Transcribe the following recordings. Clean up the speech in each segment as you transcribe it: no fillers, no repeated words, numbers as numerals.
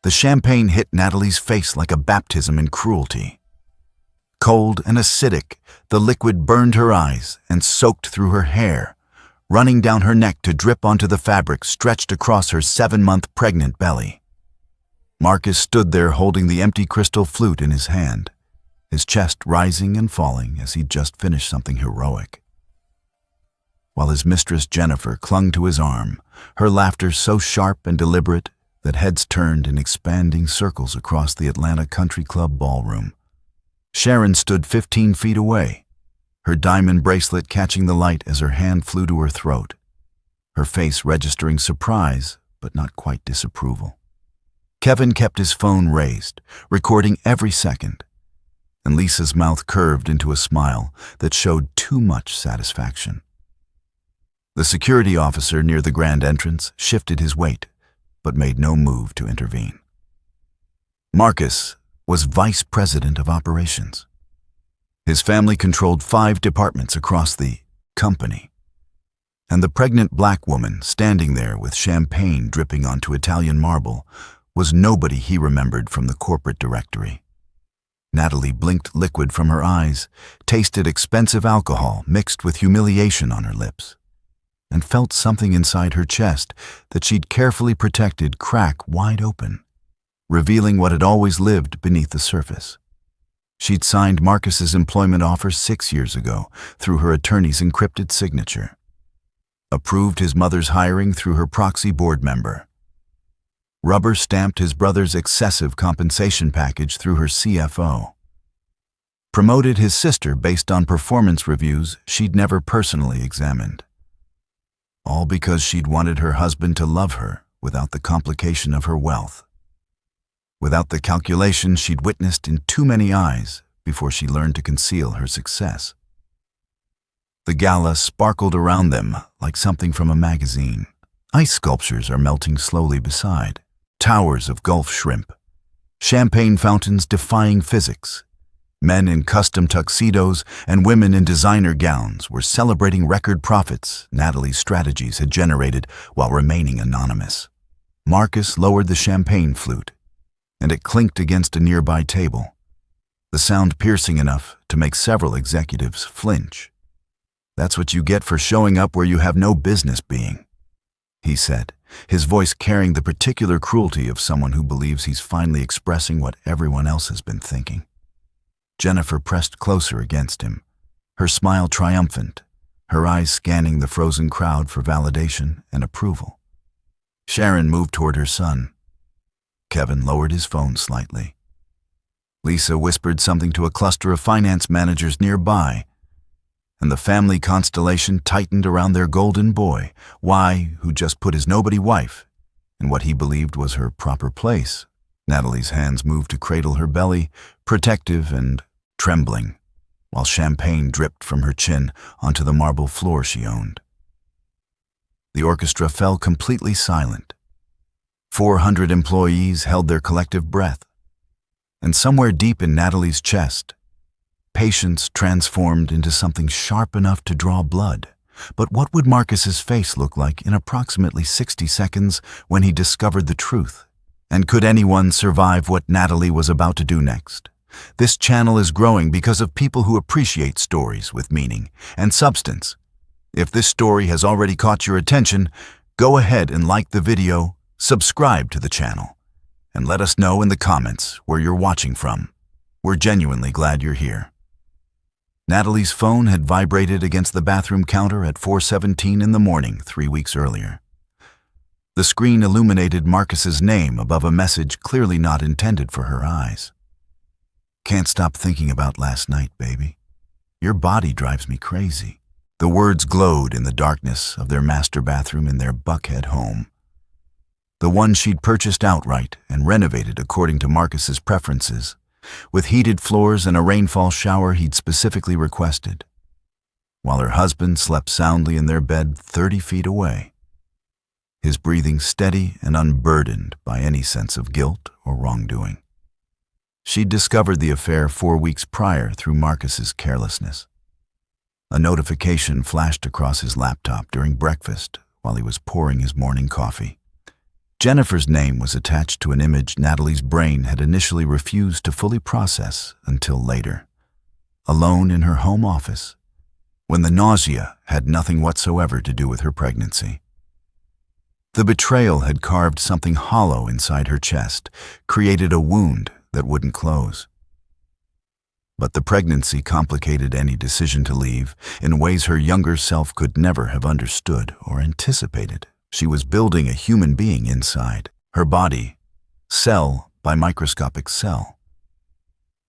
The champagne hit Natalie's face like a baptism in cruelty. Cold and acidic, the liquid burned her eyes and soaked through her hair, running down her neck to drip onto the fabric stretched across her 7-month pregnant belly. Marcus stood there holding the empty crystal flute in his hand, his chest rising and falling as he'd just finished something heroic. While his mistress Jennifer clung to his arm, her laughter so sharp and deliberate that heads turned in expanding circles across the Atlanta Country Club ballroom. Sharon stood 15 feet away, her diamond bracelet catching the light as her hand flew to her throat, her face registering surprise but not quite disapproval. Kevin kept his phone raised, recording every second, and Lisa's mouth curved into a smile that showed too much satisfaction. The security officer near the grand entrance shifted his weight, but made no move to intervene. Marcus was vice president of operations. His family controlled 5 departments across the company, and the pregnant black woman standing there with champagne dripping onto Italian marble was nobody he remembered from the corporate directory. Natalie blinked liquid from her eyes, tasted expensive alcohol mixed with humiliation on her lips, and felt something inside her chest that she'd carefully protected crack wide open, revealing what had always lived beneath the surface. She'd signed Marcus's employment offer 6 years ago through her attorney's encrypted signature, approved his mother's hiring through her proxy board member, rubber-stamped his brother's excessive compensation package through her CFO, promoted his sister based on performance reviews she'd never personally examined. All because she'd wanted her husband to love her without the complication of her wealth, without the calculation she'd witnessed in too many eyes before she learned to conceal her success. The gala sparkled around them like something from a magazine. Ice sculptures are melting slowly beside, towers of Gulf shrimp, champagne fountains defying physics. Men in custom tuxedos and women in designer gowns were celebrating record profits Natalie's strategies had generated while remaining anonymous. Marcus lowered the champagne flute, and it clinked against a nearby table, the sound piercing enough to make several executives flinch. "That's what you get for showing up where you have no business being," he said, his voice carrying the particular cruelty of someone who believes he's finally expressing what everyone else has been thinking. Jennifer pressed closer against him, her smile triumphant, her eyes scanning the frozen crowd for validation and approval. Sharon moved toward her son. Kevin lowered his phone slightly. Lisa whispered something to a cluster of finance managers nearby, and the family constellation tightened around their golden boy, who just put his nobody wife in what he believed was her proper place. Natalie's hands moved to cradle her belly, protective and trembling, while champagne dripped from her chin onto the marble floor she owned. The orchestra fell completely silent. 400 employees held their collective breath, and somewhere deep in Natalie's chest, patience transformed into something sharp enough to draw blood. But what would Marcus's face look like in approximately 60 seconds when he discovered the truth? And could anyone survive what Natalie was about to do next? This channel is growing because of people who appreciate stories with meaning and substance. If this story has already caught your attention, go ahead and like the video, subscribe to the channel, and let us know in the comments where you're watching from. We're genuinely glad you're here. Natalie's phone had vibrated against the bathroom counter at 4:17 in the morning 3 weeks earlier. The screen illuminated Marcus's name above a message clearly not intended for her eyes. "Can't stop thinking about last night, baby. Your body drives me crazy." The words glowed in the darkness of their master bathroom in their Buckhead home, the one she'd purchased outright and renovated according to Marcus's preferences, with heated floors and a rainfall shower he'd specifically requested, while her husband slept soundly in their bed 30 feet away, his breathing steady and unburdened by any sense of guilt or wrongdoing. She'd discovered the affair 4 weeks prior through Marcus's carelessness. A notification flashed across his laptop during breakfast while he was pouring his morning coffee. Jennifer's name was attached to an image Natalie's brain had initially refused to fully process until later, alone in her home office, when the nausea had nothing whatsoever to do with her pregnancy. The betrayal had carved something hollow inside her chest, created a wound that wouldn't close. But the pregnancy complicated any decision to leave in ways her younger self could never have understood or anticipated. She was building a human being inside, her body, cell by microscopic cell.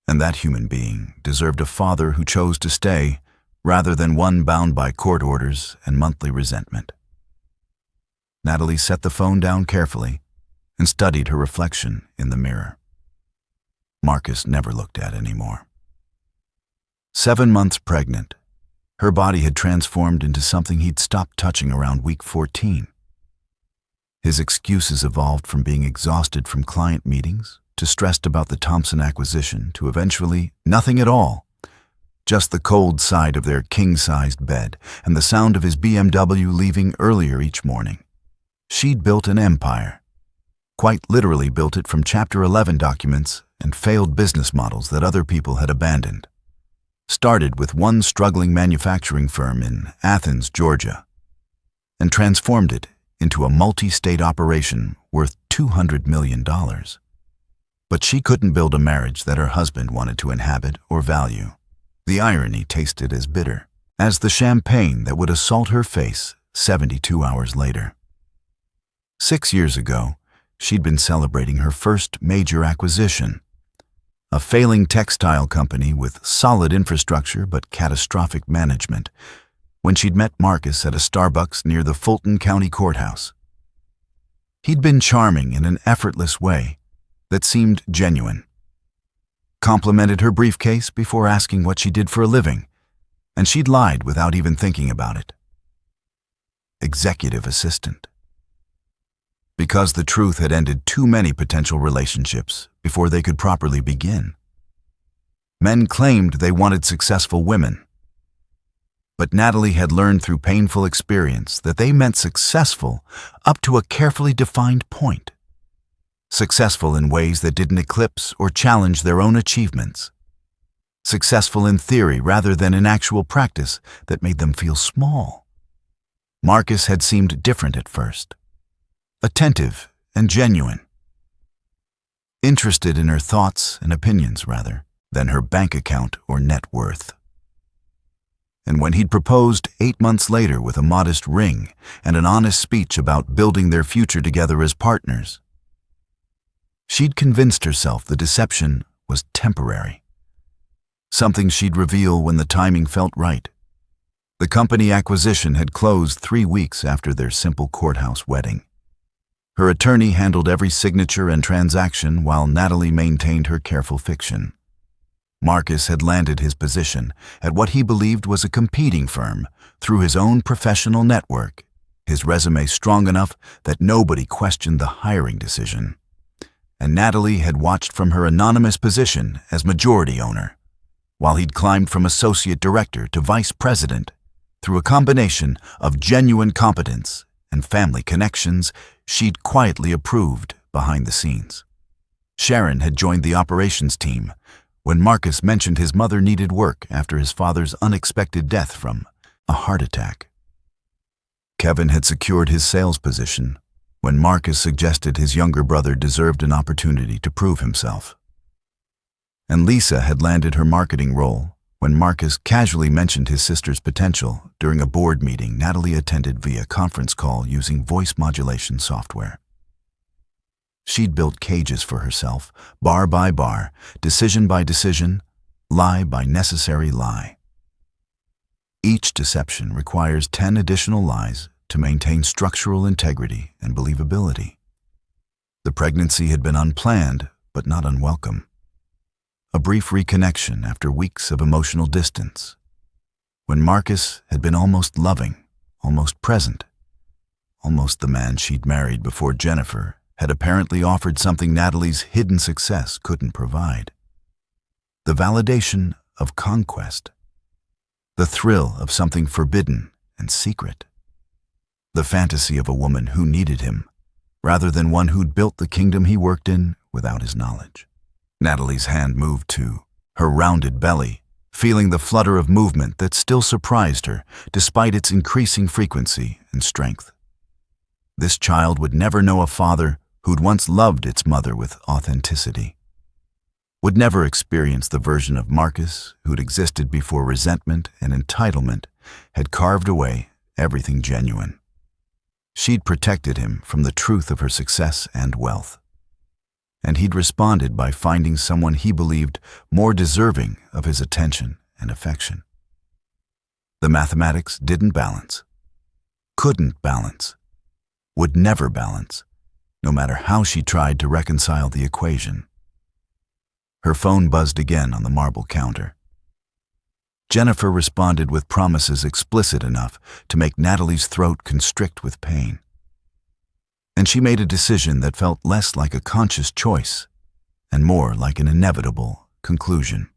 And that human being deserved a father who chose to stay rather than one bound by court orders and monthly resentment. Natalie set the phone down carefully and studied her reflection in the mirror. Marcus never looked at anymore. 7 months pregnant, her body had transformed into something he'd stopped touching around week 14. His excuses evolved from being exhausted from client meetings to stressed about the Thompson acquisition to eventually nothing at all, just the cold side of their king-sized bed and the sound of his BMW leaving earlier each morning. She'd built an empire, quite literally built it from Chapter 11 documents and failed business models that other people had abandoned. Started with one struggling manufacturing firm in Athens, Georgia, and transformed it into a multi-state operation worth $200 million. But she couldn't build a marriage that her husband wanted to inhabit or value. The irony tasted as bitter as the champagne that would assault her face 72 hours later. 6 years ago, she'd been celebrating her first major acquisition, a failing textile company with solid infrastructure but catastrophic management, when she'd met Marcus at a Starbucks near the Fulton County Courthouse. He'd been charming in an effortless way that seemed genuine. Complimented her briefcase before asking what she did for a living, and she'd lied without even thinking about it. Executive assistant. Because the truth had ended too many potential relationships before they could properly begin. Men claimed they wanted successful women, but Natalie had learned through painful experience that they meant successful up to a carefully defined point. Successful in ways that didn't eclipse or challenge their own achievements. Successful in theory rather than in actual practice that made them feel small. Marcus had seemed different at first. Attentive and genuine. Interested in her thoughts and opinions rather than her bank account or net worth. And when he'd proposed 8 months later with a modest ring and an honest speech about building their future together as partners, she'd convinced herself the deception was temporary. Something she'd reveal when the timing felt right. The company acquisition had closed 3 weeks after their simple courthouse wedding. Her attorney handled every signature and transaction while Natalie maintained her careful fiction. Marcus had landed his position at what he believed was a competing firm through his own professional network, his resume strong enough that nobody questioned the hiring decision. And Natalie had watched from her anonymous position as majority owner, while he'd climbed from associate director to vice president through a combination of genuine competence and family connections she'd quietly approved behind the scenes. Sharon had joined the operations team when Marcus mentioned his mother needed work after his father's unexpected death from a heart attack. Kevin had secured his sales position when Marcus suggested his younger brother deserved an opportunity to prove himself. And Lisa had landed her marketing role when Marcus casually mentioned his sister's potential during a board meeting Natalie attended via conference call using voice modulation software. She'd built cages for herself, bar by bar, decision by decision, lie by necessary lie. Each deception requires 10 additional lies to maintain structural integrity and believability. The pregnancy had been unplanned, but not unwelcome. A brief reconnection after weeks of emotional distance, when Marcus had been almost loving, almost present, almost the man she'd married before Jennifer had apparently offered something Natalie's hidden success couldn't provide. The validation of conquest, the thrill of something forbidden and secret, the fantasy of a woman who needed him rather than one who'd built the kingdom he worked in without his knowledge. Natalie's hand moved to her rounded belly, feeling the flutter of movement that still surprised her despite its increasing frequency and strength. This child would never know a father who'd once loved its mother with authenticity. Would never experience the version of Marcus who'd existed before resentment and entitlement had carved away everything genuine. She'd protected him from the truth of her success and wealth. And he'd responded by finding someone he believed more deserving of his attention and affection. The mathematics didn't balance, couldn't balance, would never balance, no matter how she tried to reconcile the equation. Her phone buzzed again on the marble counter. Jennifer responded with promises explicit enough to make Natalie's throat constrict with pain. And she made a decision that felt less like a conscious choice and more like an inevitable conclusion.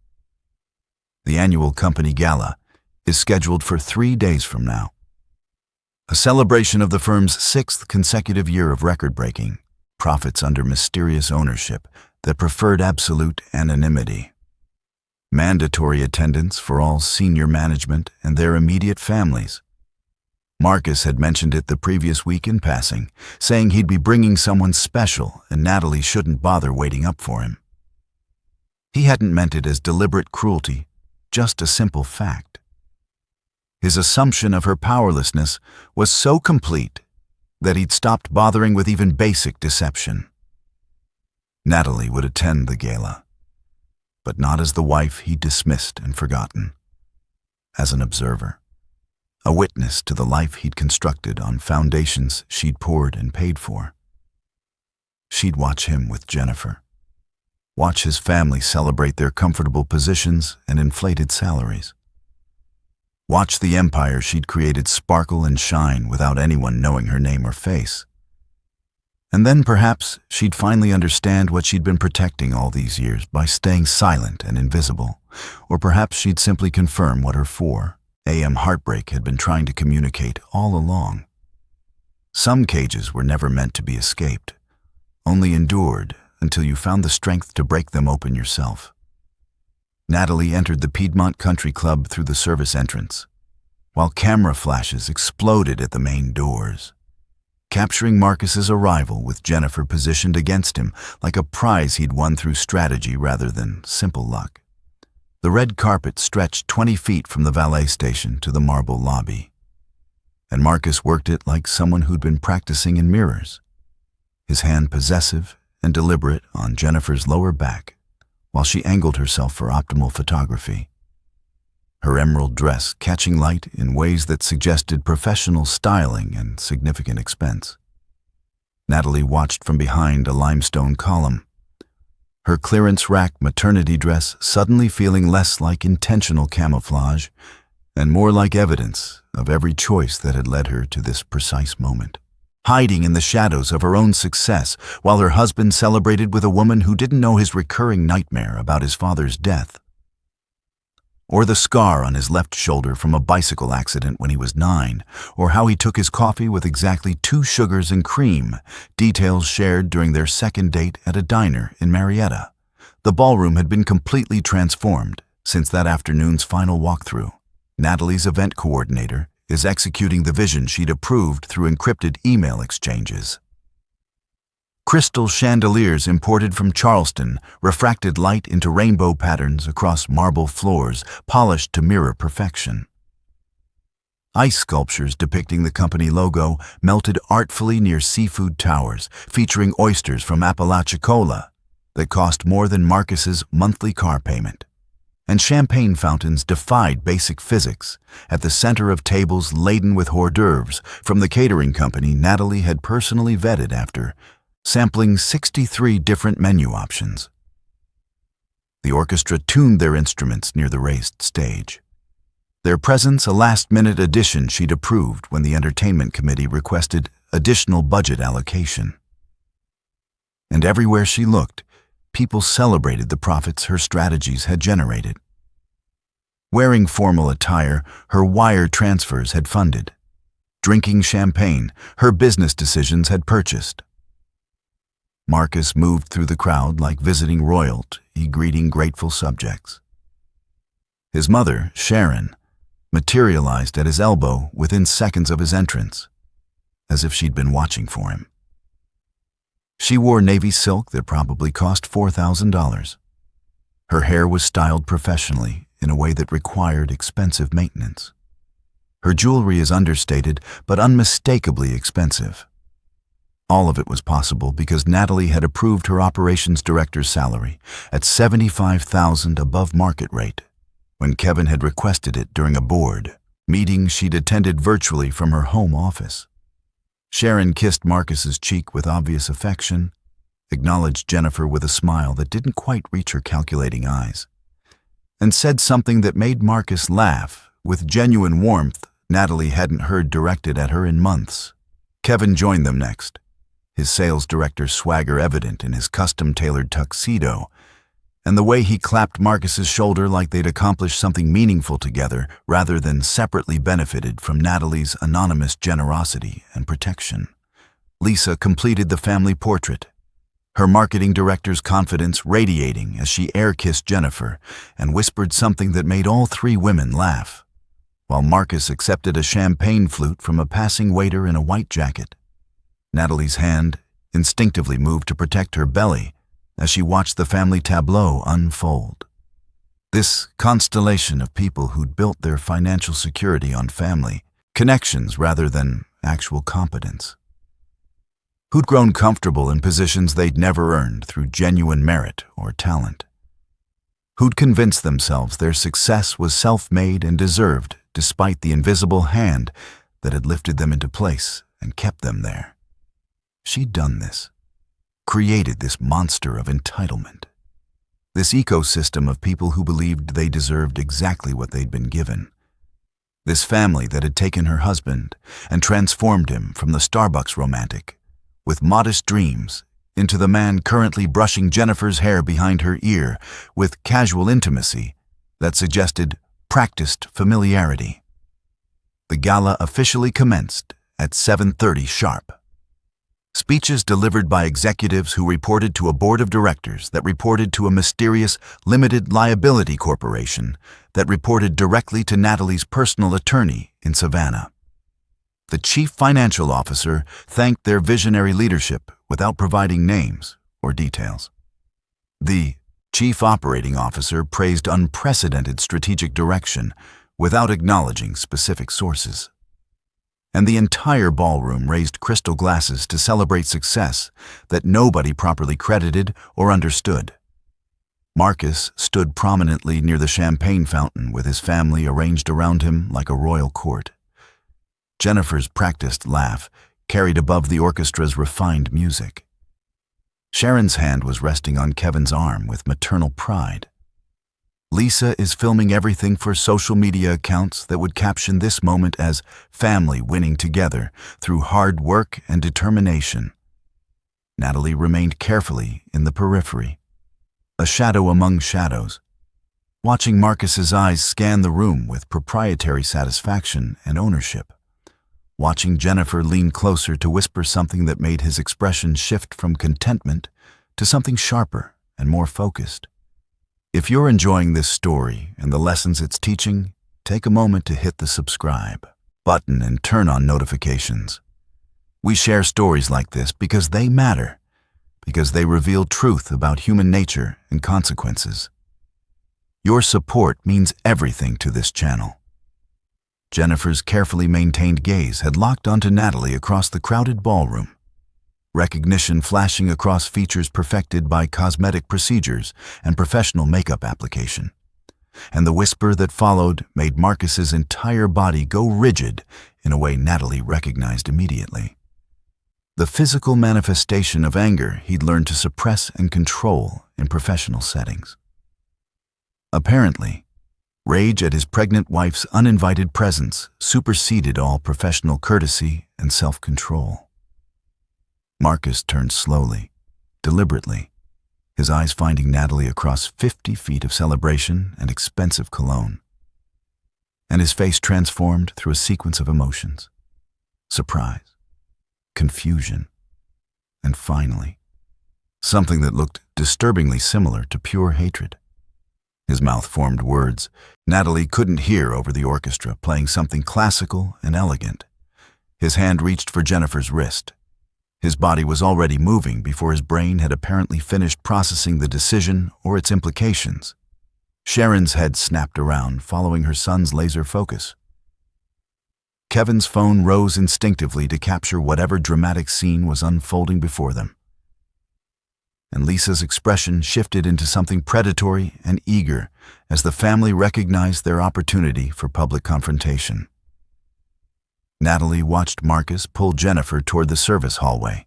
The annual company gala is scheduled for 3 days from now. A celebration of the firm's 6th consecutive year of record-breaking profits under mysterious ownership that preferred absolute anonymity. Mandatory attendance for all senior management and their immediate families. Marcus had mentioned it the previous week in passing, saying he'd be bringing someone special and Natalie shouldn't bother waiting up for him. He hadn't meant it as deliberate cruelty, just a simple fact. His assumption of her powerlessness was so complete that he'd stopped bothering with even basic deception. Natalie would attend the gala, but not as the wife he'd dismissed and forgotten. As an observer, a witness to the life he'd constructed on foundations she'd poured and paid for. She'd watch him with Jennifer, watch his family celebrate their comfortable positions and inflated salaries. Watch the empire she'd created sparkle and shine without anyone knowing her name or face. And then perhaps she'd finally understand what she'd been protecting all these years by staying silent and invisible, or perhaps she'd simply confirm what her 4 a.m. heartbreak had been trying to communicate all along. Some cages were never meant to be escaped, only endured until you found the strength to break them open yourself. Natalie entered the Piedmont Country Club through the service entrance, while camera flashes exploded at the main doors, capturing Marcus's arrival with Jennifer positioned against him like a prize he'd won through strategy rather than simple luck. The red carpet stretched 20 feet from the valet station to the marble lobby, and Marcus worked it like someone who'd been practicing in mirrors, his hand possessive and deliberate on Jennifer's lower back while she angled herself for optimal photography, her emerald dress catching light in ways that suggested professional styling and significant expense. Natalie watched from behind a limestone column, her clearance rack maternity dress suddenly feeling less like intentional camouflage and more like evidence of every choice that had led her to this precise moment. Hiding in the shadows of her own success while her husband celebrated with a woman who didn't know his recurring nightmare about his father's death, or the scar on his left shoulder from a bicycle accident when he was 9, or how he took his coffee with exactly 2 sugars and cream, details shared during their second date at a diner in Marietta. The ballroom had been completely transformed since that afternoon's final walkthrough. Natalie's event coordinator is executing the vision she'd approved through encrypted email exchanges. Crystal chandeliers imported from Charleston refracted light into rainbow patterns across marble floors, polished to mirror perfection. Ice sculptures depicting the company logo melted artfully near seafood towers, featuring oysters from Apalachicola that cost more than Marcus's monthly car payment. And champagne fountains defied basic physics at the center of tables laden with hors d'oeuvres from the catering company Natalie had personally vetted after sampling 63 different menu options. The orchestra tuned their instruments near the raised stage, their presence a last-minute addition she'd approved when the entertainment committee requested additional budget allocation. And everywhere she looked, people celebrated the profits her strategies had generated. Wearing formal attire, her wire transfers had funded. Drinking champagne, her business decisions had purchased. Marcus moved through the crowd like visiting royalty, greeting grateful subjects. His mother, Sharon, materialized at his elbow within seconds of his entrance, as if she'd been watching for him. She wore navy silk that probably cost $4,000. Her hair was styled professionally in a way that required expensive maintenance. Her jewelry is understated but unmistakably expensive. All of it was possible because Natalie had approved her operations director's salary at $75,000 above market rate when Kevin had requested it during a board meeting she'd attended virtually from her home office. Sharon kissed Marcus's cheek with obvious affection, acknowledged Jennifer with a smile that didn't quite reach her calculating eyes, and said something that made Marcus laugh with genuine warmth Natalie hadn't heard directed at her in months. Kevin joined them next, his sales director's swagger evident in his custom-tailored tuxedo, and the way he clapped Marcus's shoulder like they'd accomplished something meaningful together rather than separately benefited from Natalie's anonymous generosity and protection. Lisa completed the family portrait, her marketing director's confidence radiating as she air-kissed Jennifer and whispered something that made all three women laugh, while Marcus accepted a champagne flute from a passing waiter in a white jacket. Natalie's hand instinctively moved to protect her belly as she watched the family tableau unfold. This constellation of people who'd built their financial security on family connections rather than actual competence. Who'd grown comfortable in positions they'd never earned through genuine merit or talent. Who'd convinced themselves their success was self-made and deserved despite the invisible hand that had lifted them into place and kept them there. She'd done this. Created this monster of entitlement, this ecosystem of people who believed they deserved exactly what they'd been given, this family that had taken her husband and transformed him from the Starbucks romantic with modest dreams into the man currently brushing Jennifer's hair behind her ear with casual intimacy that suggested practiced familiarity. The gala officially commenced at 7:30 sharp. Speeches delivered by executives who reported to a board of directors that reported to a mysterious limited liability corporation that reported directly to Natalie's personal attorney in Savannah. The chief financial officer thanked their visionary leadership without providing names or details. The chief operating officer praised unprecedented strategic direction without acknowledging specific sources. And the entire ballroom raised crystal glasses to celebrate success that nobody properly credited or understood. Marcus stood prominently near the champagne fountain with his family arranged around him like a royal court. Jennifer's practiced laugh carried above the orchestra's refined music. Sharon's hand was resting on Kevin's arm with maternal pride. Lisa is filming everything for social media accounts that would caption this moment as family winning together through hard work and determination. Natalie remained carefully in the periphery, a shadow among shadows, watching Marcus's eyes scan the room with proprietary satisfaction and ownership, watching Jennifer lean closer to whisper something that made his expression shift from contentment to something sharper and more focused. If you're enjoying this story and the lessons it's teaching, take a moment to hit the subscribe button and turn on notifications. We share stories like this because they matter, because they reveal truth about human nature and consequences. Your support means everything to this channel. Jennifer's carefully maintained gaze had locked onto Natalie across the crowded ballroom, recognition flashing across features perfected by cosmetic procedures and professional makeup application. And the whisper that followed made Marcus's entire body go rigid in a way Natalie recognized immediately. The physical manifestation of anger he'd learned to suppress and control in professional settings. Apparently, rage at his pregnant wife's uninvited presence superseded all professional courtesy and self-control. Marcus turned slowly, deliberately, his eyes finding Natalie across 50 feet of celebration and expensive cologne. And his face transformed through a sequence of emotions: surprise, confusion, and finally, something that looked disturbingly similar to pure hatred. His mouth formed words Natalie couldn't hear over the orchestra, playing something classical and elegant. His hand reached for Jennifer's wrist. His body was already moving before his brain had apparently finished processing the decision or its implications. Sharon's head snapped around, following her son's laser focus. Kevin's phone rose instinctively to capture whatever dramatic scene was unfolding before them. And Lisa's expression shifted into something predatory and eager as the family recognized their opportunity for public confrontation. Natalie watched Marcus pull Jennifer toward the service hallway,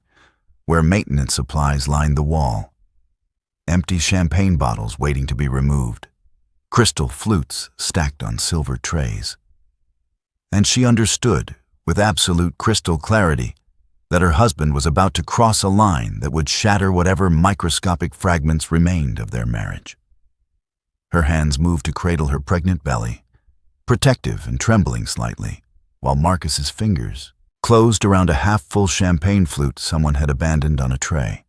where maintenance supplies lined the wall. Empty champagne bottles waiting to be removed, crystal flutes stacked on silver trays. And she understood, with absolute crystal clarity, that her husband was about to cross a line that would shatter whatever microscopic fragments remained of their marriage. Her hands moved to cradle her pregnant belly, protective and trembling slightly, while Marcus's fingers closed around a half-full champagne flute someone had abandoned on a tray.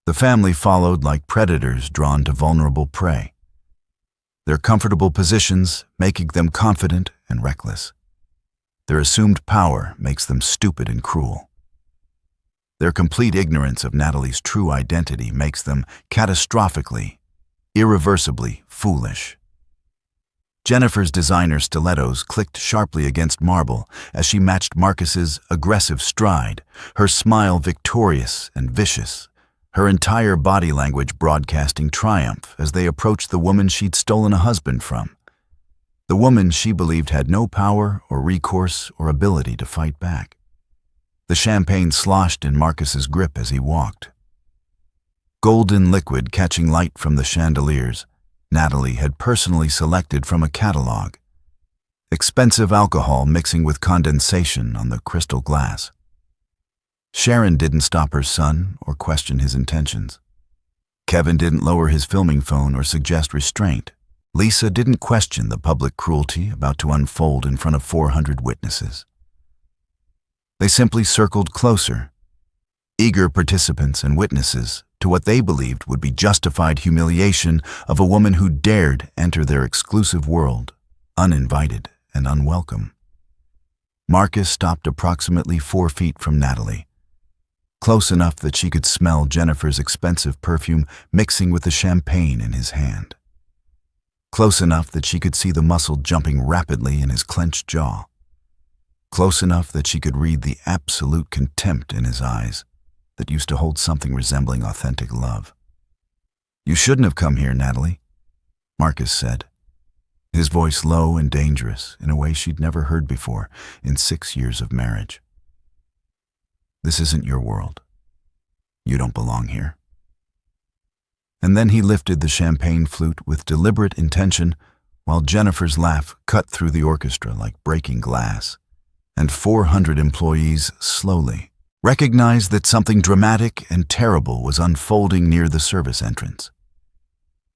The family followed like predators drawn to vulnerable prey, their comfortable positions making them confident and reckless. Their assumed power makes them stupid and cruel. Their complete ignorance of Natalie's true identity makes them catastrophically, irreversibly foolish. Jennifer's designer stilettos clicked sharply against marble as she matched Marcus's aggressive stride, her smile victorious and vicious, her entire body language broadcasting triumph as they approached the woman she'd stolen a husband from, the woman she believed had no power or recourse or ability to fight back. The champagne sloshed in Marcus's grip as he walked. Golden liquid catching light from the chandeliers, Natalie had personally selected from a catalog. Expensive alcohol mixing with condensation on the crystal glass. Sharon didn't stop her son or question his intentions. Kevin didn't lower his filming phone or suggest restraint. Lisa didn't question the public cruelty about to unfold in front of 400 witnesses. They simply circled closer, eager participants and witnesses to what they believed would be justified humiliation of a woman who dared enter their exclusive world, uninvited and unwelcome. Marcus stopped approximately 4 feet from Natalie, close enough that she could smell Jennifer's expensive perfume mixing with the champagne in his hand. Close enough that she could see the muscle jumping rapidly in his clenched jaw. Close enough that she could read the absolute contempt in his eyes that used to hold something resembling authentic love. "You shouldn't have come here, Natalie," Marcus said, his voice low and dangerous in a way she'd never heard before in 6 years of marriage. "This isn't your world. You don't belong here." And then he lifted the champagne flute with deliberate intention while Jennifer's laugh cut through the orchestra like breaking glass, and 400 employees slowly recognized that something dramatic and terrible was unfolding near the service entrance.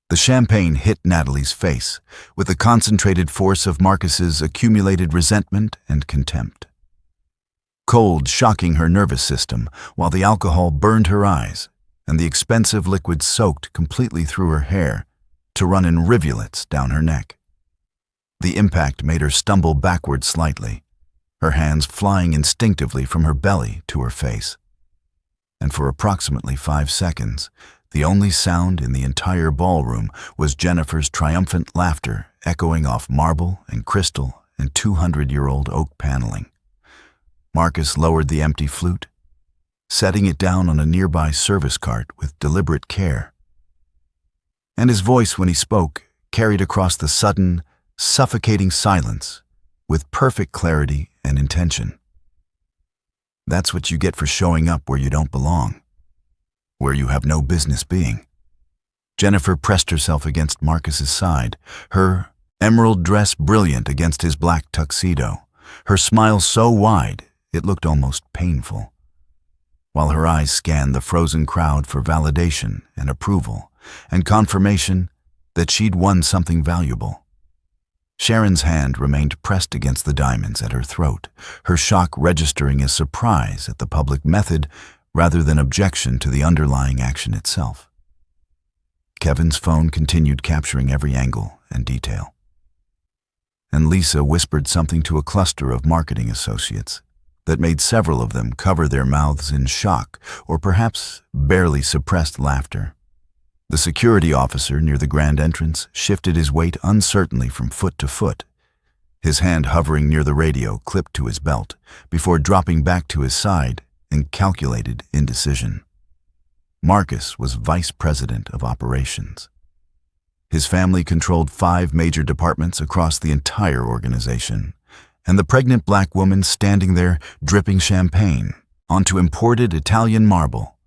The champagne hit Natalie's face with the concentrated force of Marcus's accumulated resentment and contempt. Cold shocking her nervous system while the alcohol burned her eyes and the expensive liquid soaked completely through her hair to run in rivulets down her neck. The impact made her stumble backward slightly, her hands flying instinctively from her belly to her face. And for approximately 5 seconds, the only sound in the entire ballroom was Jennifer's triumphant laughter echoing off marble and crystal and 200-year-old oak paneling. Marcus lowered the empty flute, setting it down on a nearby service cart with deliberate care. And his voice, when he spoke, carried across the sudden, suffocating silence with perfect clarity and intention. "That's what you get for showing up where you don't belong, where you have no business being." Jennifer pressed herself against Marcus's side, her emerald dress brilliant against his black tuxedo, her smile so wide it looked almost painful, while her eyes scanned the frozen crowd for validation and approval and confirmation that she'd won something valuable. Sharon's hand remained pressed against the diamonds at her throat, her shock registering as surprise at the public method rather than objection to the underlying action itself. Kevin's phone continued capturing every angle and detail. And Lisa whispered something to a cluster of marketing associates that made several of them cover their mouths in shock or perhaps barely suppressed laughter. The security officer near the grand entrance shifted his weight uncertainly from foot to foot, his hand hovering near the radio clipped to his belt before dropping back to his side in calculated indecision. Marcus was vice president of operations. His family controlled 5 major departments across the entire organization, and the pregnant black woman standing there dripping champagne onto imported Italian marble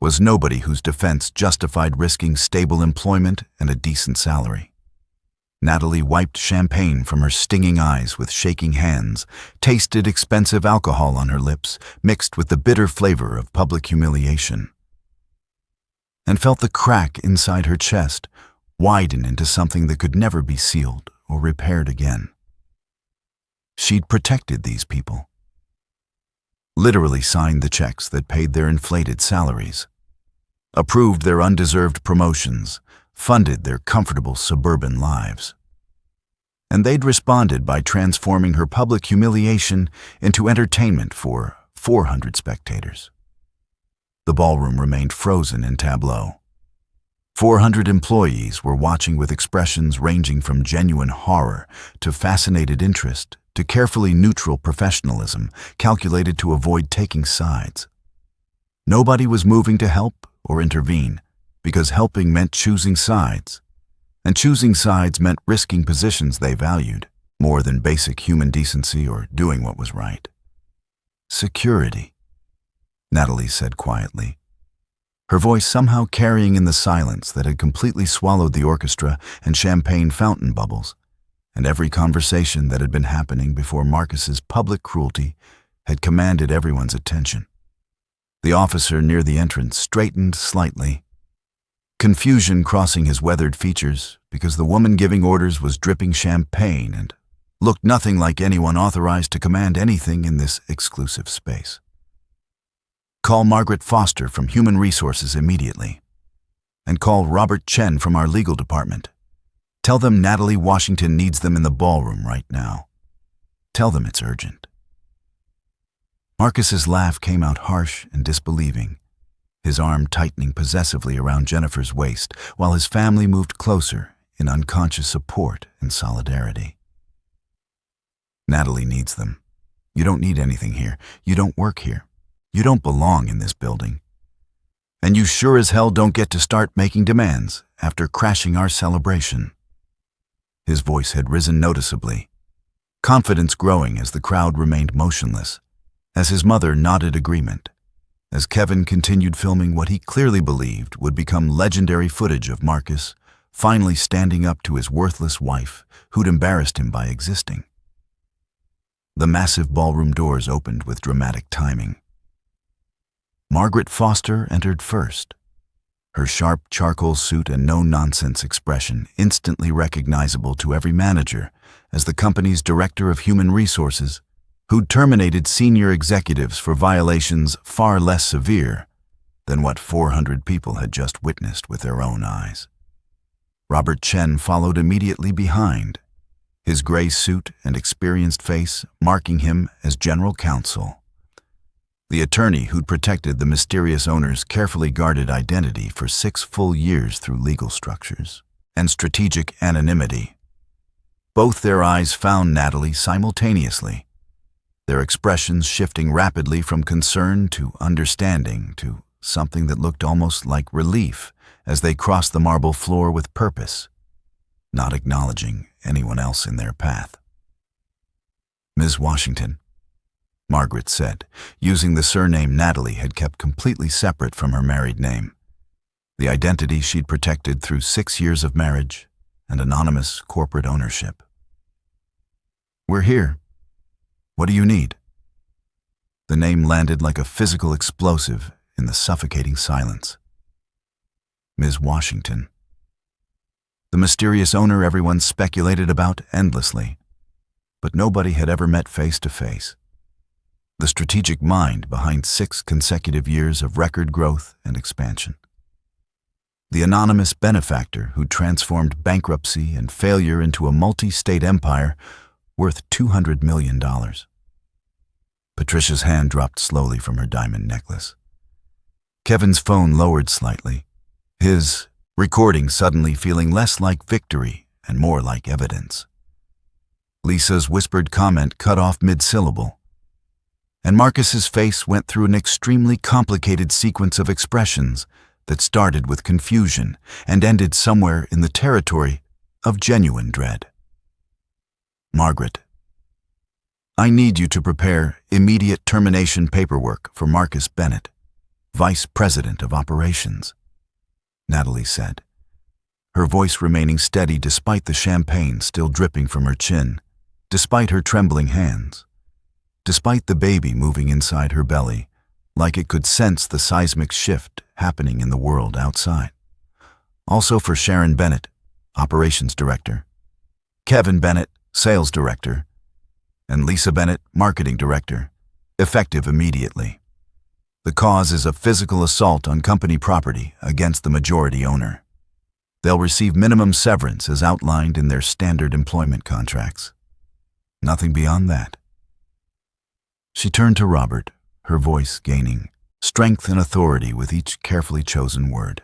was nobody whose defense justified risking stable employment and a decent salary. Natalie wiped champagne from her stinging eyes with shaking hands, tasted expensive alcohol on her lips, mixed with the bitter flavor of public humiliation, and felt the crack inside her chest widen into something that could never be sealed or repaired again. She'd protected these people, literally signed the checks that paid their inflated salaries, approved their undeserved promotions, funded their comfortable suburban lives. And they'd responded by transforming her public humiliation into entertainment for 400 spectators. The ballroom remained frozen in tableau. 400 employees were watching with expressions ranging from genuine horror to fascinated interest to carefully neutral professionalism calculated to avoid taking sides. Nobody was moving to help or intervene because helping meant choosing sides, and choosing sides meant risking positions they valued more than basic human decency or doing what was right. Security, Natalie said quietly, her voice somehow carrying in the silence that had completely swallowed the orchestra and champagne fountain bubbles, and every conversation that had been happening before Marcus's public cruelty had commanded everyone's attention. The officer near the entrance straightened slightly, confusion crossing his weathered features because the woman giving orders was dripping champagne and looked nothing like anyone authorized to command anything in this exclusive space. Call Margaret Foster from Human Resources immediately. And call Robert Chen from our legal department. Tell them Natalie Washington needs them in the ballroom right now. Tell them it's urgent. Marcus's laugh came out harsh and disbelieving, his arm tightening possessively around Jennifer's waist while his family moved closer in unconscious support and solidarity. Natalie needs them. You don't need anything here. You don't work here. You don't belong in this building. And you sure as hell don't get to start making demands after crashing our celebration. His voice had risen noticeably, confidence growing as the crowd remained motionless, as his mother nodded agreement, as Kevin continued filming what he clearly believed would become legendary footage of Marcus finally standing up to his worthless wife who'd embarrassed him by existing. The massive ballroom doors opened with dramatic timing. Margaret Foster entered first, her sharp charcoal suit and no-nonsense expression instantly recognizable to every manager as the company's director of human resources, who'd terminated senior executives for violations far less severe than what 400 people had just witnessed with their own eyes. Robert Chen followed immediately behind, his gray suit and experienced face marking him as general counsel, the attorney who'd protected the mysterious owner's carefully guarded identity for 6 full years through legal structures and strategic anonymity. Both their eyes found Natalie simultaneously, their expressions shifting rapidly from concern to understanding to something that looked almost like relief as they crossed the marble floor with purpose, not acknowledging anyone else in their path. Ms. Washington, Margaret said, using the surname Natalie had kept completely separate from her married name, the identity she'd protected through 6 years of marriage and anonymous corporate ownership. We're here. What do you need? The name landed like a physical explosive in the suffocating silence. Ms. Washington. The mysterious owner everyone speculated about endlessly, but nobody had ever met face to face. the strategic mind behind 6 consecutive years of record growth and expansion. The anonymous benefactor who transformed bankruptcy and failure into a multi-state empire worth $200 million. Patricia's hand dropped slowly from her diamond necklace. Kevin's phone lowered slightly, his recording suddenly feeling less like victory and more like evidence. Lisa's whispered comment cut off mid-syllable, and Marcus's face went through an extremely complicated sequence of expressions that started with confusion and ended somewhere in the territory of genuine dread. Margaret, I need you to prepare immediate termination paperwork for Marcus Bennett, Vice President of Operations, Natalie said, her voice remaining steady despite the champagne still dripping from her chin, despite her trembling hands, despite the baby moving inside her belly, like it could sense the seismic shift happening in the world outside. Also for Sharon Bennett, Operations Director, Kevin Bennett, Sales Director, and Lisa Bennett, Marketing Director, effective immediately. The cause is a physical assault on company property against the majority owner. They'll receive minimum severance as outlined in their standard employment contracts. Nothing beyond that. She turned to Robert, her voice gaining strength and authority with each carefully chosen word.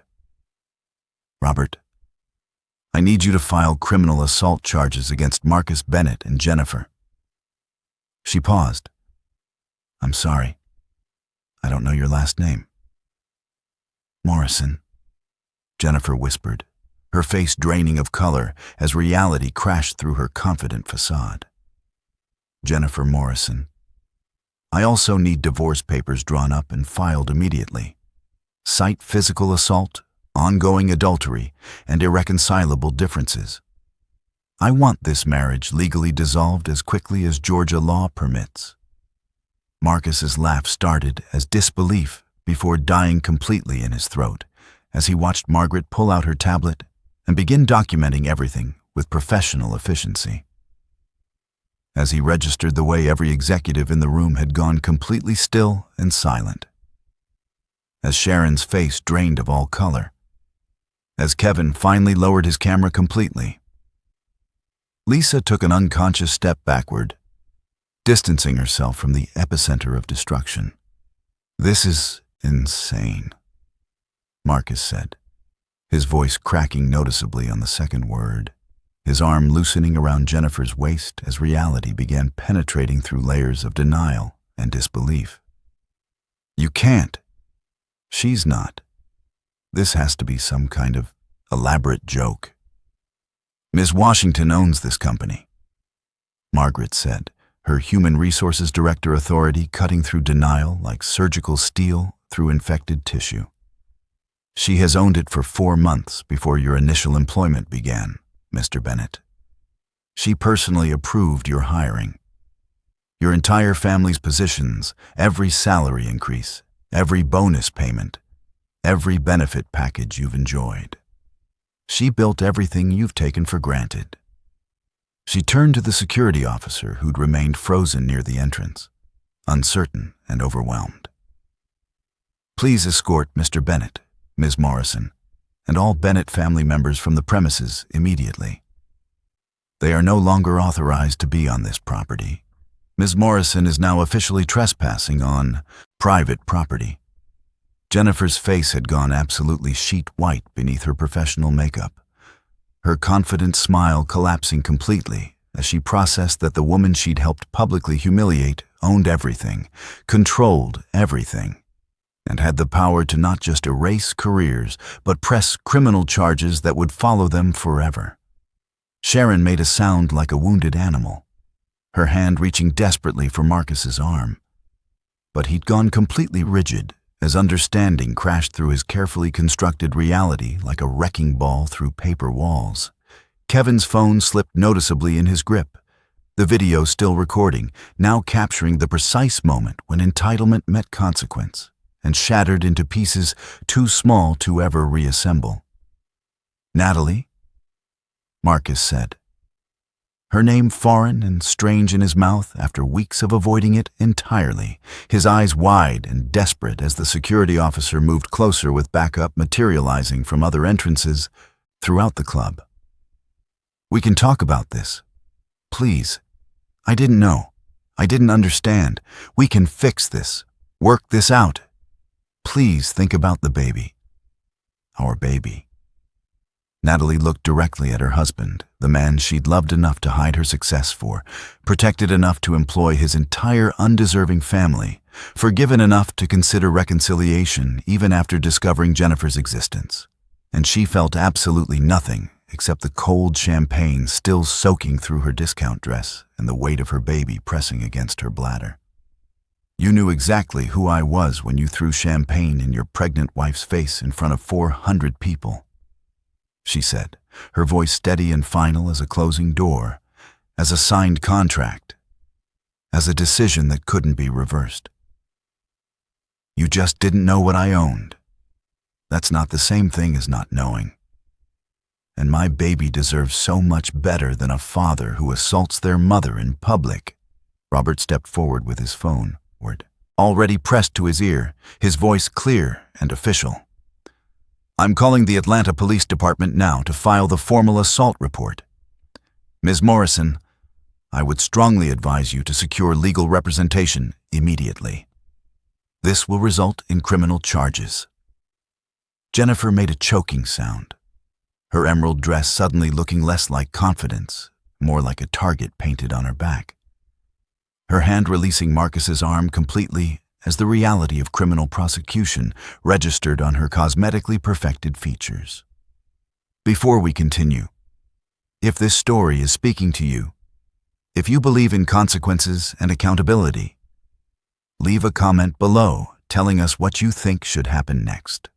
Robert, I need you to file criminal assault charges against Marcus Bennett and Jennifer. She paused. I'm sorry. I don't know your last name. Morrison, Jennifer whispered, her face draining of color as reality crashed through her confident facade. Jennifer Morrison. I also need divorce papers drawn up and filed immediately. Cite physical assault, ongoing adultery, and irreconcilable differences. I want this marriage legally dissolved as quickly as Georgia law permits. Marcus's laugh started as disbelief before dying completely in his throat as he watched Margaret pull out her tablet and begin documenting everything with professional efficiency. As he registered the way every executive in the room had gone completely still and silent. As Sharon's face drained of all color. As Kevin finally lowered his camera completely. Lisa took an unconscious step backward, distancing herself from the epicenter of destruction. This is insane, Marcus said, his voice cracking noticeably on the second word, his arm loosening around Jennifer's waist as reality began penetrating through layers of denial and disbelief. You can't. She's not. This has to be some kind of elaborate joke. Ms. Washington owns this company, Margaret said, her human resources director authority cutting through denial like surgical steel through infected tissue. She has owned it for 4 months before your initial employment began, Mr. Bennett. She personally approved your hiring. Your entire family's positions, every salary increase, every bonus payment, every benefit package you've enjoyed. She built everything you've taken for granted. She turned to the security officer who'd remained frozen near the entrance, uncertain and overwhelmed. Please escort Mr. Bennett, Ms. Morrison, and all Bennett family members from the premises immediately. They are no longer authorized to be on this property. Ms. Morrison is now officially trespassing on private property. Jennifer's face had gone absolutely sheet white beneath her professional makeup, her confident smile collapsing completely as she processed that the woman she'd helped publicly humiliate owned everything, controlled everything, and had the power to not just erase careers, but press criminal charges that would follow them forever. Sharon made a sound like a wounded animal, her hand reaching desperately for Marcus's arm. But he'd gone completely rigid as understanding crashed through his carefully constructed reality like a wrecking ball through paper walls. Kevin's phone slipped noticeably in his grip, the video still recording, now capturing the precise moment when entitlement met consequence and shattered into pieces too small to ever reassemble. Natalie? Marcus said. her name foreign and strange in his mouth after weeks of avoiding it entirely, his eyes wide and desperate as the security officer moved closer with backup materializing from other entrances throughout the club. "We can talk about this. Please. I didn't know. I didn't understand. We can fix this. Work this out. Please think about the baby. Our baby." Natalie looked directly at her husband, the man she'd loved enough to hide her success for, protected enough to employ his entire undeserving family, forgiven enough to consider reconciliation even after discovering Jennifer's existence. And she felt absolutely nothing except the cold champagne still soaking through her discount dress and the weight of her baby pressing against her bladder. "You knew exactly who I was when you threw champagne in your pregnant wife's face in front of 400 people. She said, her voice steady and final as a closing door, as a signed contract, as a decision that couldn't be reversed. "You just didn't know what I owned. That's not the same thing as not knowing. And my baby deserves so much better than a father who assaults their mother in public." Robert stepped forward with his phone, already pressed to his ear, his voice clear and official. "I'm calling the Atlanta Police Department now to file the formal assault report. Ms. Morrison, I would strongly advise you to secure legal representation immediately. This will result in criminal charges." Jennifer made a choking sound, her emerald dress suddenly looking less like confidence, more like a target painted on her back. Her hand releasing Marcus's arm completely as the reality of criminal prosecution registered on her cosmetically perfected features. "Before we continue, if this story is speaking to you, if you believe in consequences and accountability, leave a comment below telling us what you think should happen next.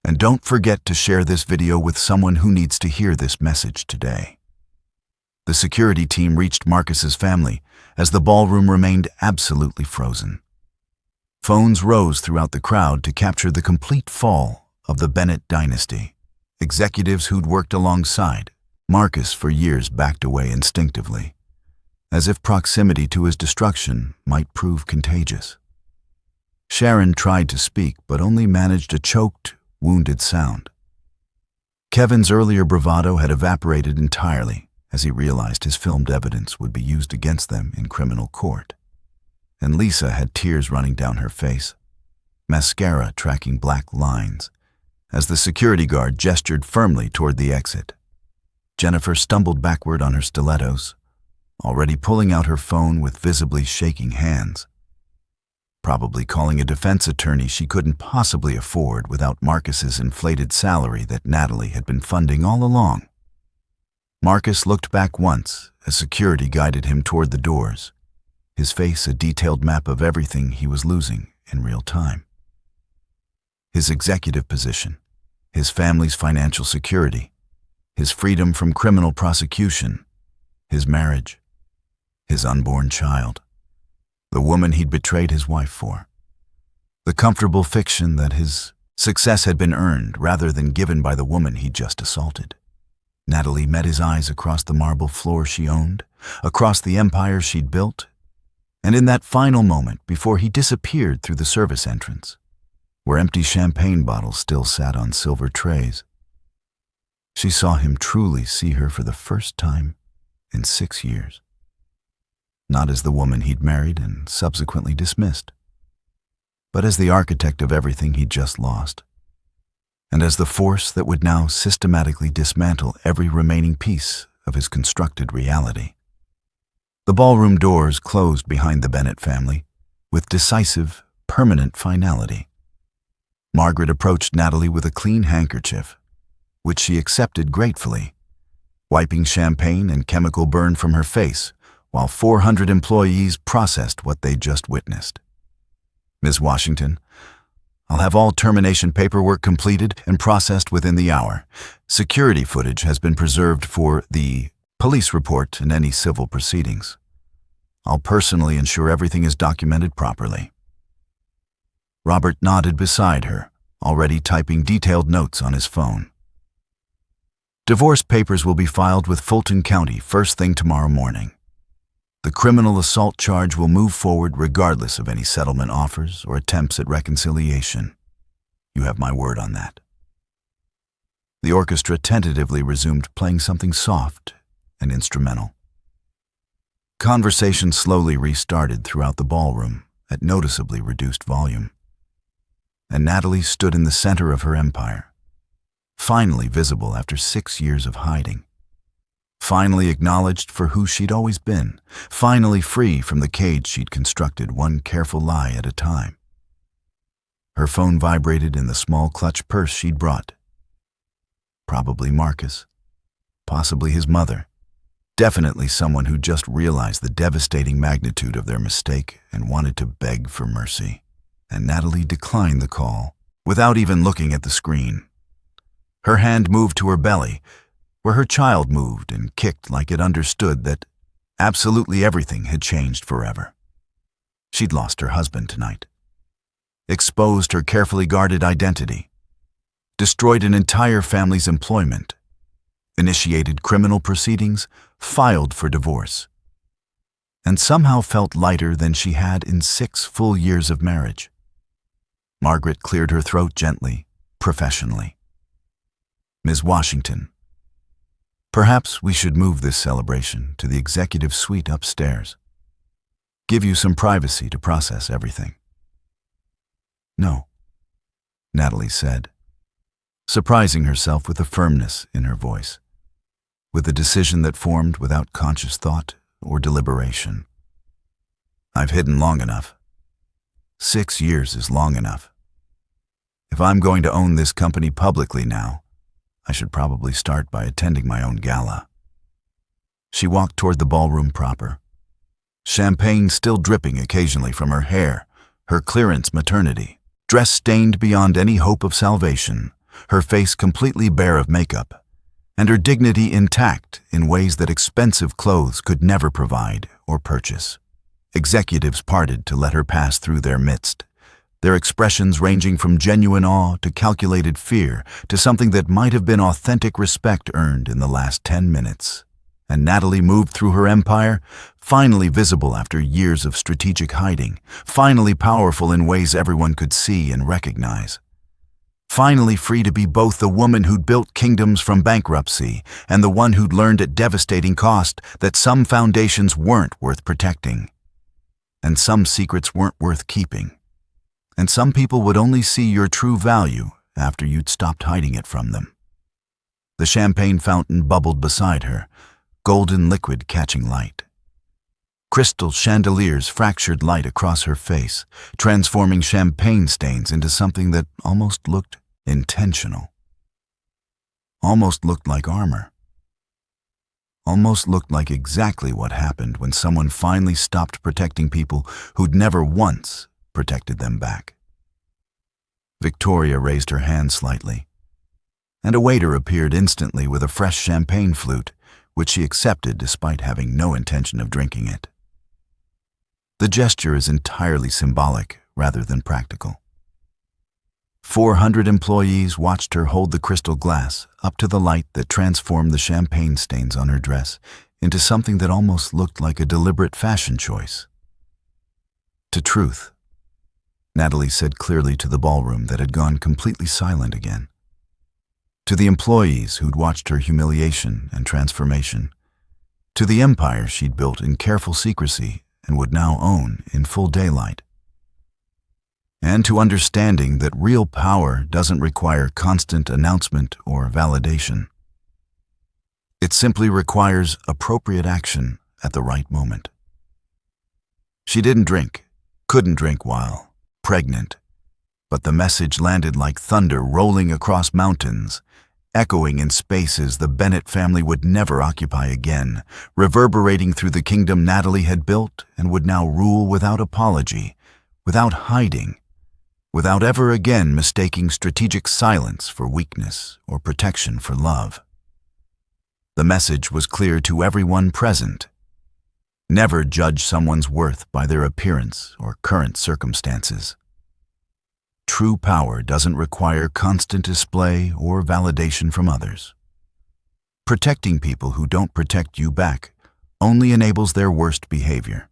And don't forget to share this video with someone who needs to hear this message today." The security team reached Marcus's family as the ballroom remained absolutely frozen. Phones rose throughout the crowd to capture the complete fall of the Bennett dynasty. Executives who'd worked alongside Marcus for years backed away instinctively, as if proximity to his destruction might prove contagious. Sharon tried to speak but only managed a choked, wounded sound. Kevin's earlier bravado had evaporated entirely as he realized his filmed evidence would be used against them in criminal court. And Lisa had tears running down her face, mascara tracking black lines, as the security guard gestured firmly toward the exit. Jennifer stumbled backward on her stilettos, already pulling out her phone with visibly shaking hands, probably calling a defense attorney she couldn't possibly afford without Marcus's inflated salary that Natalie had been funding all along. Marcus looked back once as security guided him toward the doors, his face a detailed map of everything he was losing in real time. His executive position, his family's financial security, his freedom from criminal prosecution, his marriage, his unborn child, the woman he'd betrayed his wife for, the comfortable fiction that his success had been earned rather than given by the woman he'd just assaulted. Natalie met his eyes across the marble floor she owned, across the empire she'd built, and in that final moment before he disappeared through the service entrance, where empty champagne bottles still sat on silver trays, she saw him truly see her for the first time in 6 years. Not as the woman he'd married and subsequently dismissed, but as the architect of everything he'd just lost, and as the force that would now systematically dismantle every remaining piece of his constructed reality. The ballroom doors closed behind the Bennett family with decisive, permanent finality. Margaret approached Natalie with a clean handkerchief, which she accepted gratefully, wiping champagne and chemical burn from her face while 400 employees processed what they'd just witnessed. "Ms. Washington, I'll have all termination paperwork completed and processed within the hour. Security footage has been preserved for the police report and any civil proceedings. I'll personally ensure everything is documented properly." Robert nodded beside her, already typing detailed notes on his phone. Divorce papers will be filed with Fulton County first thing tomorrow morning. The criminal assault charge will move forward regardless of any settlement offers or attempts at reconciliation. You have my word on that." The orchestra tentatively resumed playing something soft and instrumental. Conversation slowly restarted throughout the ballroom at noticeably reduced volume. And Natalie stood in the center of her empire, finally visible after 6 years of hiding, finally acknowledged for who she'd always been, finally free from the cage she'd constructed one careful lie at a time. Her phone vibrated in the small clutch purse she'd brought. Probably Marcus, possibly his mother, definitely someone who just realized the devastating magnitude of their mistake and wanted to beg for mercy. And Natalie declined the call without even looking at the screen. Her hand moved to her belly, where her child moved and kicked like it understood that absolutely everything had changed forever. She'd lost her husband tonight, exposed her carefully guarded identity, destroyed an entire family's employment, initiated criminal proceedings, filed for divorce, and somehow felt lighter than she had in 6 full years of marriage. Margaret cleared her throat gently, professionally. "Ms. Washington, perhaps we should move this celebration to the executive suite upstairs. Give you some privacy to process everything." "No," Natalie said, surprising herself with the firmness in her voice, with a decision that formed without conscious thought or deliberation. "I've hidden long enough. 6 years is long enough. If I'm going to own this company publicly now, I should probably start by attending my own gala." She walked toward the ballroom proper, champagne still dripping occasionally from her hair, her clearance maternity, dress stained beyond any hope of salvation, her face completely bare of makeup, and her dignity intact in ways that expensive clothes could never provide or purchase. Executives parted to let her pass through their midst, their expressions ranging from genuine awe to calculated fear to something that might have been authentic respect earned in the last 10 minutes. And Natalie moved through her empire, finally visible after years of strategic hiding, finally powerful in ways everyone could see and recognize. Finally free to be both the woman who'd built kingdoms from bankruptcy and the one who'd learned at devastating cost that some foundations weren't worth protecting, and some secrets weren't worth keeping, and some people would only see your true value after you'd stopped hiding it from them. The champagne fountain bubbled beside her, golden liquid catching light. Crystal chandeliers fractured light across her face, transforming champagne stains into something that almost looked intentional. Almost looked like armor. Almost looked like exactly what happened when someone finally stopped protecting people who'd never once protected them back. Victoria raised her hand slightly, and a waiter appeared instantly with a fresh champagne flute, which she accepted despite having no intention of drinking it. The gesture is entirely symbolic rather than practical. 400 employees watched her hold the crystal glass up to the light that transformed the champagne stains on her dress into something that almost looked like a deliberate fashion choice. "To truth," Natalie said clearly to the ballroom that had gone completely silent again. To the employees who'd watched her humiliation and transformation. To the empire she'd built in careful secrecy and would now own in full daylight. And to understanding that real power doesn't require constant announcement or validation. It simply requires appropriate action at the right moment. She didn't drink, couldn't drink while pregnant, but the message landed like thunder rolling across mountains, echoing in spaces the Bennett family would never occupy again, reverberating through the kingdom Natalie had built and would now rule without apology, without hiding, without ever again mistaking strategic silence for weakness or protection for love. The message was clear to everyone present. Never judge someone's worth by their appearance or current circumstances. True power doesn't require constant display or validation from others. Protecting people who don't protect you back only enables their worst behavior.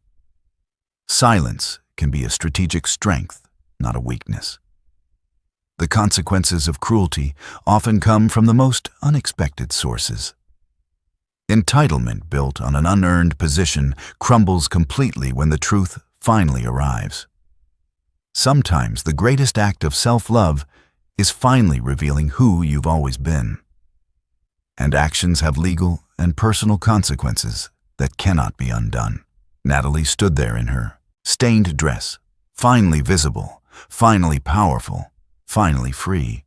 Silence can be a strategic strength, not a weakness. The consequences of cruelty often come from the most unexpected sources. Entitlement built on an unearned position crumbles completely when the truth finally arrives. Sometimes the greatest act of self-love is finally revealing who you've always been. And actions have legal and personal consequences that cannot be undone. Natalie stood there in her stained dress, finally visible, finally powerful, finally free.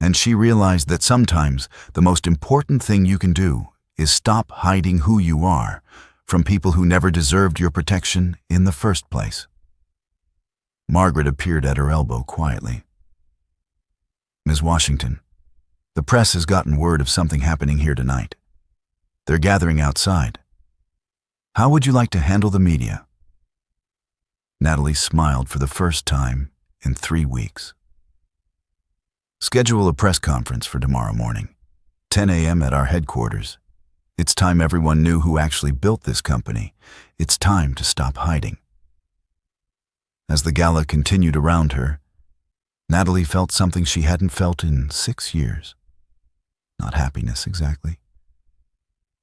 And she realized that sometimes the most important thing you can do is stop hiding who you are from people who never deserved your protection in the first place. Margaret appeared at her elbow quietly. "Ms. Washington, the press has gotten word of something happening here tonight. They're gathering outside. How would you like to handle the media?" Natalie smiled for the first time in 3 weeks. "Schedule a press conference for tomorrow morning, 10 a.m. at our headquarters. It's time everyone knew who actually built this company. It's time to stop hiding." As the gala continued around her, Natalie felt something she hadn't felt in 6 years. Not happiness exactly,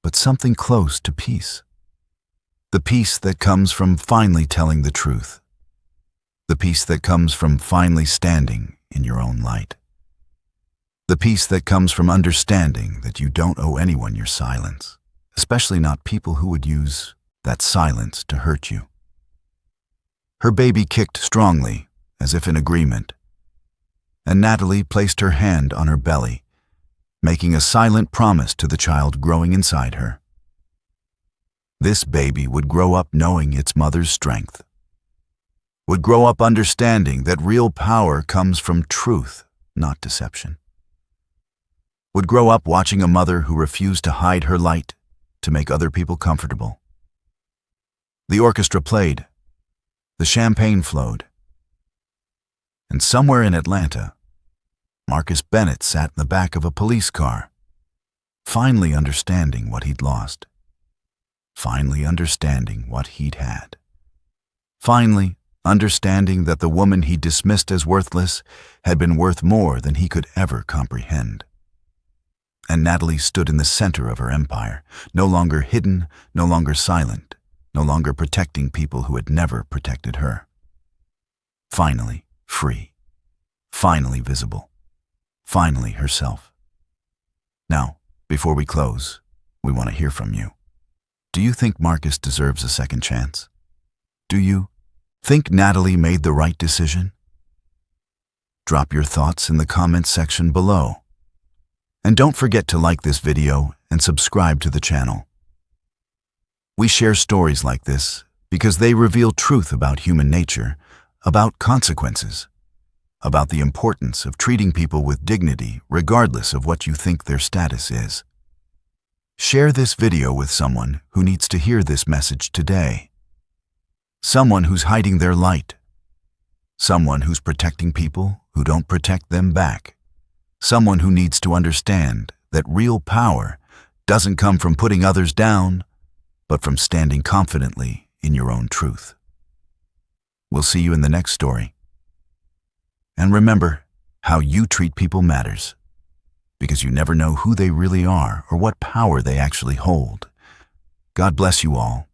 but something close to peace. The peace that comes from finally telling the truth. The peace that comes from finally standing in your own light. The peace that comes from understanding that you don't owe anyone your silence, especially not people who would use that silence to hurt you. Her baby kicked strongly, as if in agreement, and Natalie placed her hand on her belly, making a silent promise to the child growing inside her. This baby would grow up knowing its mother's strength, would grow up understanding that real power comes from truth, not deception, would grow up watching a mother who refused to hide her light to make other people comfortable. The orchestra played, the champagne flowed, and somewhere in Atlanta, Marcus Bennett sat in the back of a police car, finally understanding what he'd lost, finally understanding what he'd had, finally understanding that the woman he dismissed as worthless had been worth more than he could ever comprehend. And Natalie stood in the center of her empire, no longer hidden, no longer silent, no longer protecting people who had never protected her. Finally free, finally visible, finally herself. Now, before we close, we want to hear from you. Do you think Marcus deserves a second chance? Do you think Natalie made the right decision? Drop your thoughts in the comments section below. And don't forget to like this video and subscribe to the channel. We share stories like this because they reveal truth about human nature, about consequences, about the importance of treating people with dignity regardless of what you think their status is. Share this video with someone who needs to hear this message today. Someone who's hiding their light. Someone who's protecting people who don't protect them back. Someone who needs to understand that real power doesn't come from putting others down, but from standing confidently in your own truth. We'll see you in the next story. And remember, how you treat people matters, because you never know who they really are or what power they actually hold. God bless you all.